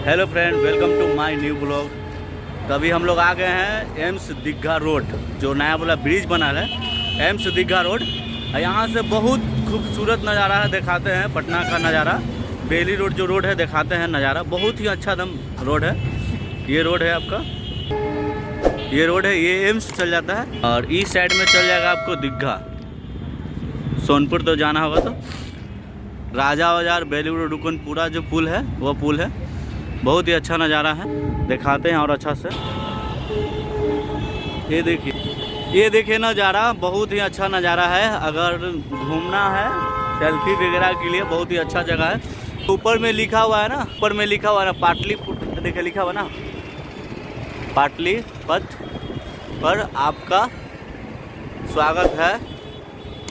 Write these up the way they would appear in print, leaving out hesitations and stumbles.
Hello friend, welcome to my new blog. तो अभी हम लोग आ गए हैं एम्स दीघा रोड, जो नया वाला ब्रिज बना है एम्स दीघा रोड। यहाँ से बहुत खूबसूरत नज़ारा है, दिखाते हैं पटना का नज़ारा। बेली रोड जो रोड है दिखाते हैं नज़ारा, बहुत ही अच्छा दम रोड है। ये रोड है आपका, ये रोड है, ये एम्स चल जाता है और इस साइड में चल जाएगा आपको दीघा। सोनपुर तो जाना होगा तो राजा बाजार बेली रोड रुकन पूरा जो पुल है वो पुल है। बहुत ही अच्छा नज़ारा है, दिखाते हैं और अच्छा से। ये देखिए नज़ारा, बहुत ही अच्छा नज़ारा है। अगर घूमना है सेल्फी वगैरह के लिए बहुत ही अच्छा जगह है। ऊपर में लिखा हुआ है ना, ऊपर में लिखा हुआ है ना पाटलिपुत्र, देखिए लिखा हुआ ना पाटलिपत्र पर आपका स्वागत है।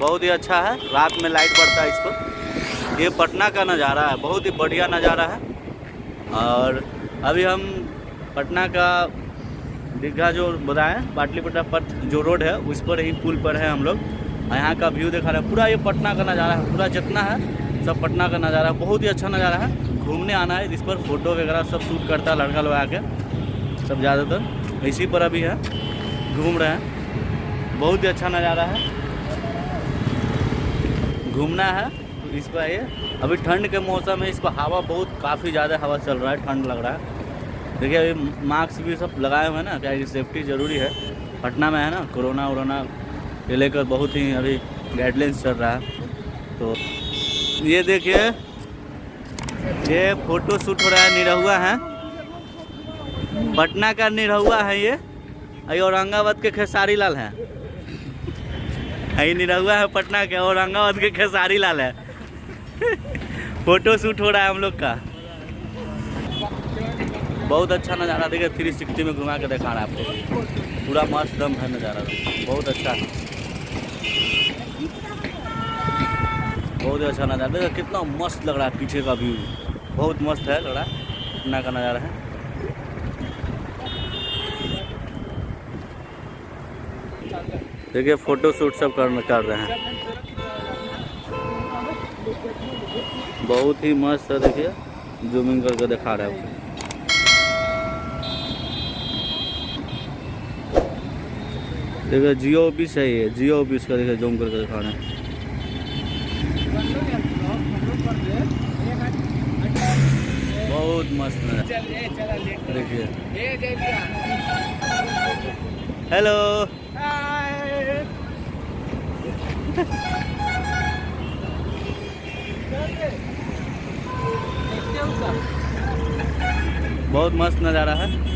बहुत ही अच्छा है, रात में लाइट बढ़ता है इस पर। ये पटना का नज़ारा है, बहुत ही बढ़िया नज़ारा है। और अभी हम पटना का दीघा जो बताएं पाटलिपुत्र पथ जो रोड है उस पर ही पुल पर है हम लोग। यहाँ का व्यू दिखा रहे हैं, पूरा ये पटना का नज़ारा है, पूरा जितना है सब पटना का नज़ारा है। बहुत ही अच्छा नज़ारा है, घूमने आना है। इस पर फोटो वगैरह सब शूट करता है लड़का लोग आके, सब ज़्यादातर इसी पर अभी है, घूम रहे हैं। बहुत ही अच्छा नज़ारा है, घूमना है तो इस पर ये। अभी ठंड के मौसम है, इस पर हवा बहुत काफ़ी ज़्यादा हवा चल रहा है, ठंड लग रहा है। देखिए अभी मास्क भी सब लगाए हुए हैं ना, क्या कि सेफ्टी ज़रूरी है। पटना में है ना कोरोना वोरोना ये लेकर बहुत ही अभी गाइडलाइंस चल रहा है। तो ये देखिए, ये फ़ोटो शूट हो रहा है, निरहुआ है, पटना का निरहुआ है ये औरंगाबाद के खेसारी लाल हैं। ये निरहुआ है पटना के, औरंगाबाद के खेसारी लाल है। फोटो शूट हो रहा है हम लोग का। बहुत अच्छा नज़ारा, देखिए 360 में घुमा के दिखा रहा है आपको, पूरा मस्त दम है नज़ारा, बहुत अच्छा है, बहुत ही अच्छा नज़ारा। देखिए कितना मस्त लग रहा है, पीछे का व्यू बहुत मस्त है, लग रहा है पटना का नज़ारा है। देखिए फ़ोटो शूट सब कर रहे हैं, बहुत ही मस्त है। देखिए जूमिंग करके दिखा रहा है, देखिए जियो ऑफिस है, ये जियो ऑफिस का देखिए जूम करके दिखा रहे हैं। बहुत मस्त है, देखिए। हेलो बहुत मस्त नज़ारा है।